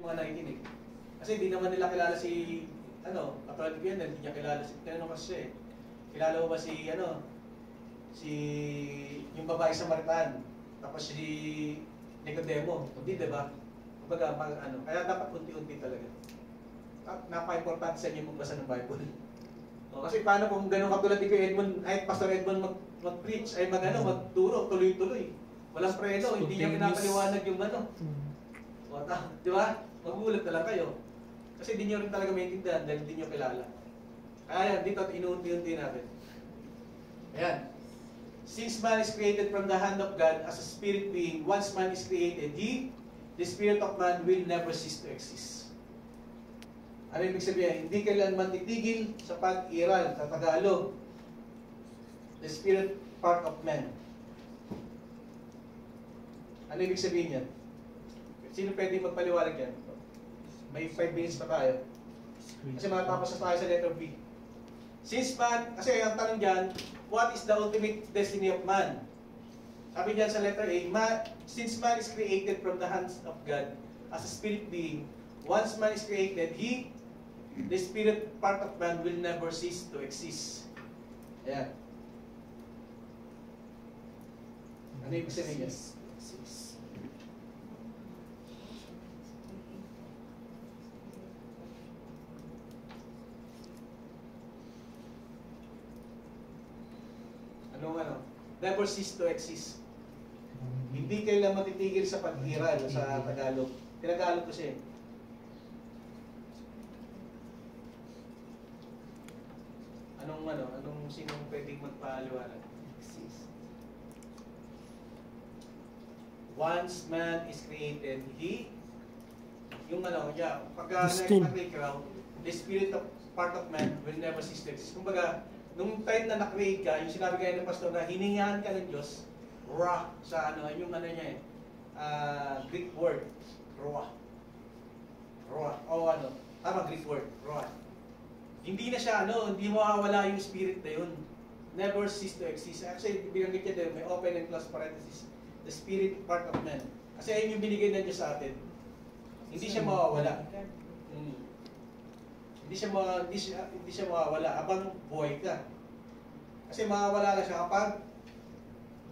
mga nakikinig. Kasi hindi naman nila kilala si, katulad ko yan, hindi niya kilala si, tinanong kasi siya eh. Kilala mo ba si, yung babae sa Maritaan, tapos si Nicodemo, hindi, diba? Kumbaga, kaya dapat unti-unti talaga. Napaka-importante sa inyo magbasa ng Bible. Kasi paano kung gano'ng katulad ni Edmond, ay Pastor Edmond mag-preach, ay magturo, tuloy-tuloy. Walang preno, hindi niya pinapaliwanag yung di ba? Magugulat na lang kayo. Kasi hindi niyo rin talaga maintindihan dahil hindi niyo kilala. Kaya dito at inuunti-unti natin. Ayan. Since man is created from the hand of God as a spirit being, once man is created, the spirit of man will never cease to exist. Ano ibig sabihin? Hindi kailanman titigil sa pag-iral, sa Tagalog. The spirit part of man. Ano ibig sabihin yan? Sino pwede magpaliwanag yan? May 5 minutes pa tayo. Kasi matapos na tayo sa letter B. Since man, kasi ang tanong dyan, what is the ultimate destiny of man? Sabi dyan sa letter A, since man is created from the hands of God as a spirit being, once man is created, the spirit part of man will never cease to exist. Ayan. Ano ibig sabihin yan? Never cease to exist. Hindi kailan matitigil sa pag-iral sa Tagalog. Tinagalog kasi. Anong sinong pwedeng magpaliwanag? Exist. Once man is created, pagka na-create the spirit of part of man will never cease to exist. Kumbaga, nung time na na-create ka, yung sinabi kayo ng pastor na hiningahan ka ng Diyos, ruah, sa Greek word, ruah. Ruah, Greek word, ruah. Hindi na siya, hindi mawawala yung spirit na yun. Never cease to exist. Actually, binanggit niya din, may open and close parenthesis, the spirit part of man. Kasi ayun yung binigay na Diyos sa atin. Hindi siya mawawala. Hindi siya mawawala habang buhay ka. Kasi mawawala lang siya kapag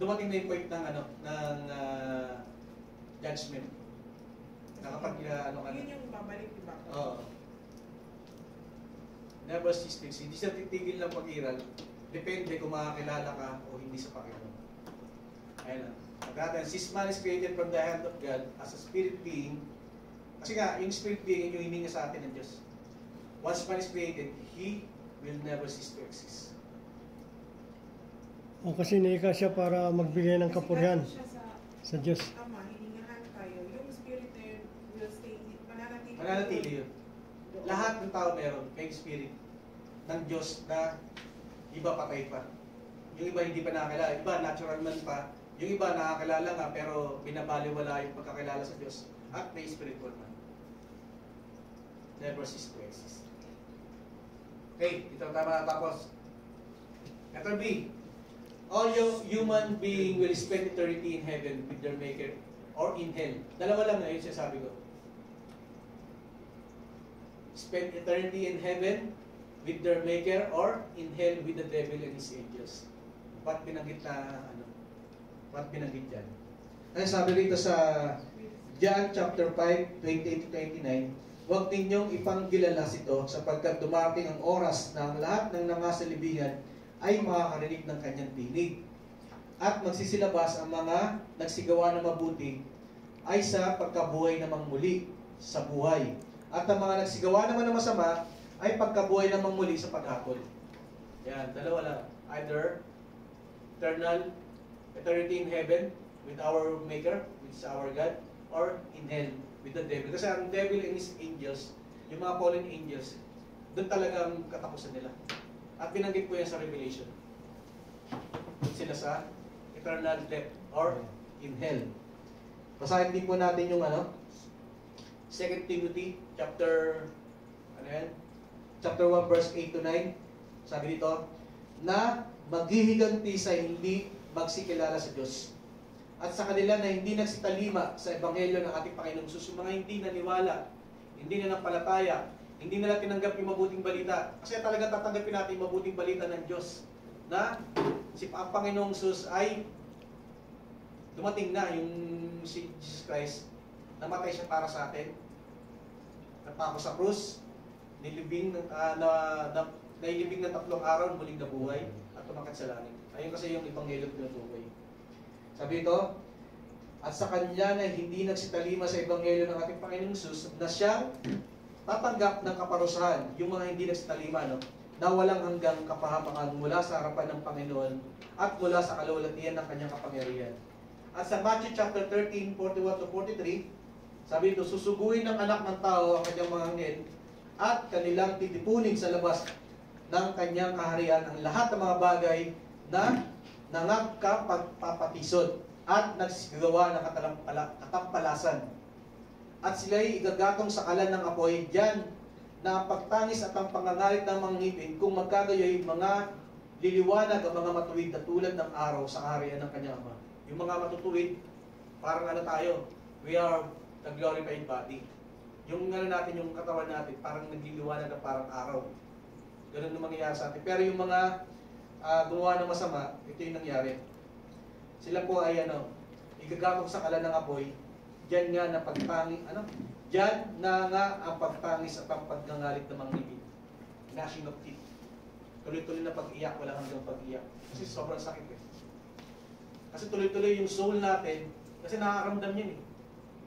dumating na yung point ng judgment. Na kapag yun yung babalik, diba? Oo. Never cease to exist. Hindi siya titigil ng pag-iral. Depende kung makakilala ka o hindi sa Panginoon. Ayun lang. Pagkatan, since man is created from the hand of God as a spirit being, kasi nga, yung spirit being yung hininga sa atin ng Diyos. Once man is created, He will never cease to exist. Kasi naika siya para magbigay ng kapurihan sa Diyos. Ama, hiningahan tayo. Yung spirit na yun will stay, mananatili. Mananatili yun. Lahat ng tao meron, may spirit ng Diyos na iba patay pa. Yung iba hindi pa nakakilala. Iba natural man pa. Yung iba nakakilala nga pero binabaliwala yung pagkakilala sa Diyos. At may spiritual man. Never cease to exist. Okay, ito tama natapos. Letter B. All human being will spend eternity in heaven with their Maker or in hell. Dalawa lang na yun siya sabi ko. Spend eternity in heaven with their Maker or in hell with the devil and his angels. Ba't binanggit ba't binanggit yan? Ay sabi rito sa John chapter 5, 28-29, huwag ninyong ipanggilalas ito sapagkat dumating ang oras na ang lahat ng nangasalibingan ay makakarinig ng kanyang tinig. At magsisilabas ang mga nagsigawa ng mabuti ay sa pagkabuhay namang muli sa buhay. At ang mga nagsigawa naman ng masama ay pagkabuhay namang muli sa paghapon. Yan, dalawa lang. Either eternity in heaven with our Maker, with our God, or in hell with the devil. Kasi ang devil and his angels, yung mga fallen angels, doon talaga ang katapusan nila. At binanggit po yan sa Revelation. Doon sila sa eternal death or in hell. Basahin din po natin yung 2 Timothy chapter 1 verse 8 to 9. Sabi dito, na maghihiganti sa hindi magsikilala sa Diyos. At sa kanila na hindi nagsitalima sa ebanghelyo ng ating Panginoong Jesus, yung mga hindi naniwala hindi nanampalataya, hindi nila tinanggap yung mabuting balita. Kasi talaga tatanggapin natin yung mabuting balita ng Diyos na ang Panginoong Jesus ay dumating na, yung si Jesus Christ, namatay siya para sa atin, napako sa krus, nailibing ng 3 araw, muling nabuhay, at tumakat sa langit. Ayun kasi yung Ebanghelyo tinutukoy. Sabi ito, at sa Kanya na hindi nagsitalima sa Ebanghelyo ng ating Panginoong Jesus, na siyang tatanggap ng kaparusahan, yung mga hindi nagsitalima, no? Na walang hanggang kapahamakan mula sa harapan ng Panginoon at mula sa kalawalatian ng Kanyang kapangyarihan. At sa Matthew chapter 13, 41-43, sabi ito, susuguin ng anak ng tao ang kanyang mga anghel at kanilang titipunin sa labas ng kanyang kaharian ang lahat ng mga bagay na nangagkapagpapatisod at nagsisigawa ng katampalasan. At sila'y igagatong sa kalan ng apoy, diyan na ang pagtangis at ang pangangalit ng mga ngipin, kung magkagayoy mga liliwanag ang mga matuwid na tulad ng araw sa kaharian ng kanyang ama. Yung mga matutuwid, parang ano tayo, we are the glorified body. Yung ano natin, yung katawan natin, parang nagliliwanag na parang araw. Ganun ang mangyayari sa atin. Pero yung mga gumawa ng masama, ito yung nangyari. Sila po ay igagatong sa kalan ng apoy, diyan nga na pagtangis, diyan na nga ang pagtangis at ang pagngangalit ng mga ngipin. Gnashing of teeth. Tuloy-tuloy na pag-iyak, walang hanggang pag-iyak. Kasi sobrang sakit eh. Kasi tuloy-tuloy yung soul natin, kasi nakakaramdam yan eh.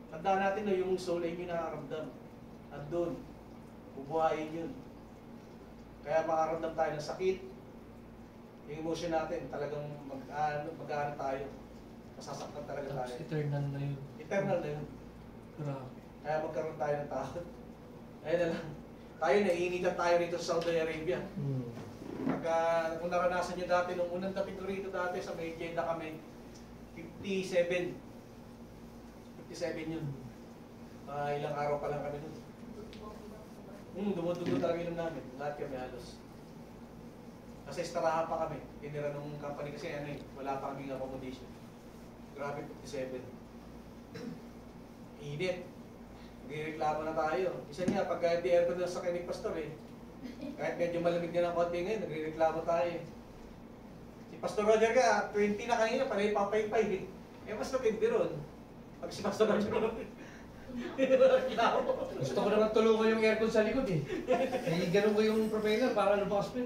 Tandaan natin na yung soul ay yung nakakaramdam. At doon, bubuhayin yun. Kaya makaramdam tayo ng sakit, yung emotion natin, talagang mag-aano tayo. Masasaktan talaga tayo. Eternal na yun. Eternal na yun. Grabe. Kaya magkaroon tayo ng takot. Ayun na lang. Tayo, naiinitan tayo rito sa Saudi Arabia. Kung naranasan nyo dati, nung unang dating ko rito dati, sa may Jeddah kami, 57 yun. Ilang araw pa lang kami dun. Dumudugo talaga yun namin. Lahat kami halos. Kasi istarahan pa kami. Tinira nung company kasi wala pa kaming accommodation. Grabe, 57. Init. Nagreklamo na tayo. Isa niya, pagka di aircon na sa ni Pastor kahit medyo malamig na ng konti ngayon, nagreklamo tayo Si Pastor Roger ka, 20 na kanina, panay papay-pay mas napindi ron. Pag si Pastor Roger Gusto ko naman tulungan yung aircon sa likod eh. Ganun ko yung propeller para lumakas pa.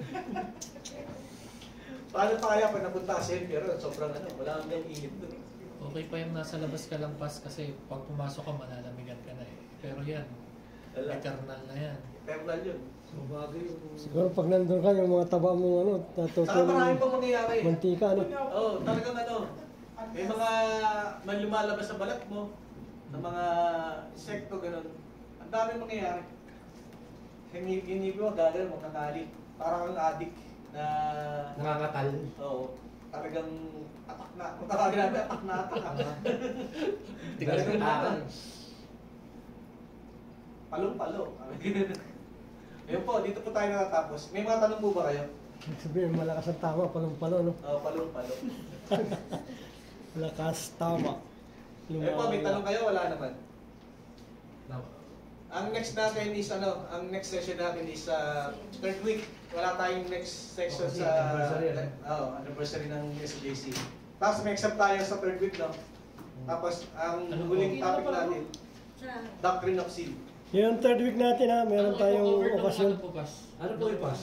Paano pa kaya pag napunta sa pero sobrang wala kang yung init doon. Okay pa yung nasa labas ka lang pas kasi pag pumasok ka mananamigan ka na eh. Pero yan, eternal na yan. Eternal yun. So bagay yung... Siguro pag nandun ka, yung mga taba mo, Saka marami pang mangyayari. mantika, Talagang may mga lumalabas sa balat mo, ng mga insekto, gano'n. Ang dami mangyayari. Hinipin mo, gagawin mo, kakalit. Parang kang addict na... Nangangatal. Oo. Talagang atak na. Kung tawagin namin, atak na atak. Talagang naman. Palong-palo. Ayun po, dito po tayo nakatapos. May mga tanong po ba kayo? Sabihin, malakas ang tama, palong-palo, no? Oo, palong-palo. Malakas, tama. Ayun po, may tanong kayo? Wala naman. No. Ang next natin is ang next session natin is third week. Wala tayong next section sa anniversary ng SJC. Tapos may exam tayo sa third week, no? Tapos ang huling topic natin, Doctrine of Sin. Yung third week natin meron tayong okasyon. Ano po yung pas?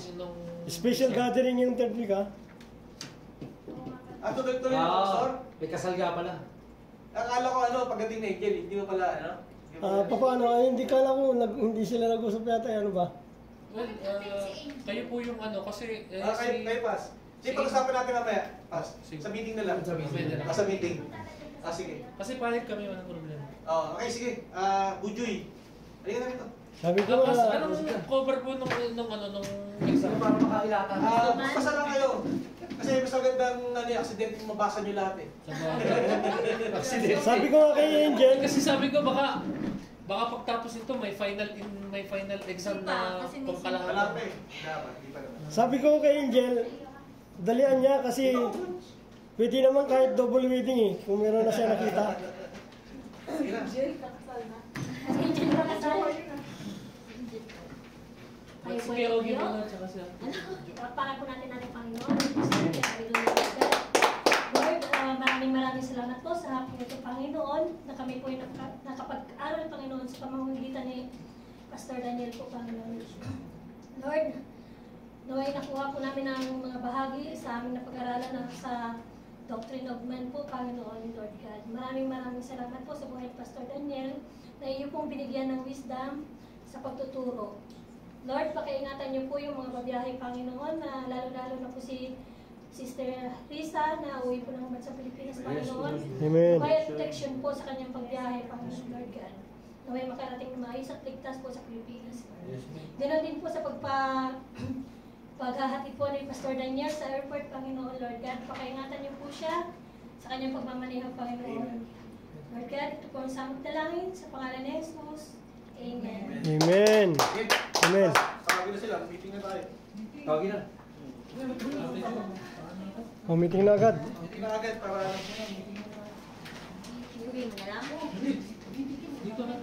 Special gathering yung third week Tuloy-tuloy na, Pastor? May kasalga pala. Akala ko pagdating na Angel, hindi mo pala, Paano? Hindi kala ko, hindi sila nag-usap yata, ano ba? Well, kayo po yung kasi... kayo pas. Sige, pag-usapan natin mamaya. Pas. Sige. Sa meeting na lang. Sa meeting. Sa meeting. Sige. Kasi pahit kami, walang problema. Okay, sige. Bujoy. Halika na rito. Sabi ko Tapos, nga, anong cover po nung Exam para makailatan. Basta lang kayo. Kasi mas magandang accident yung mabasa nyo lahat eh. Accident. sabi ko nga kay Angel, Kasi sabi ko baka pagtapos ito may final exam na Kasi kung may Wala kalahatan. pa eh. Dapat, hindi pa naman. sabi ko kay Angel, dalian niya kasi pwede naman kahit double wedding kung meron na siya nakita. Sige na. Kuya Ogie muna, tsaka siya. Para po natin natin Panginoon. Lord, maraming salamat po sa hapon ito, Panginoon, na kami po ay nakapag-aral, Panginoon, sa pamamagitan ni Pastor Daniel po, Panginoon. Lord, naway nakuha po namin ang mga bahagi sa aming napag-aralan na sa Doctrine of Man po, Panginoon, Lord God. Maraming salamat po sa buhay ni Pastor Daniel na iyo pong binigyan ng wisdom sa pagtuturo. Lord, pakiingatan niyo po yung mga babiyahe, Panginoon, na lalo-lalo na po si Sister Risa na uwi po ng bansa Pilipinas, Panginoon. Amen. May protection po sa kanyang pagbiyahe, Panginoon, Lord God. Naway makarating na maayos at ligtas po sa Pilipinas. Ganon din po sa paghahatid po ni Pastor Daniel sa airport, Panginoon, Lord God. Pakiingatan niyo po siya sa kanyang pagmamaneho, Panginoon. Lord God, ito po ang samot dalangin sa pangalan ni Jesus. Amen. Amen. Amen. Tawagin na sila, meeting na tayo. Tawagin na. O, meeting na agad. Meeting na agad para Hindi mo na lang. Dito na.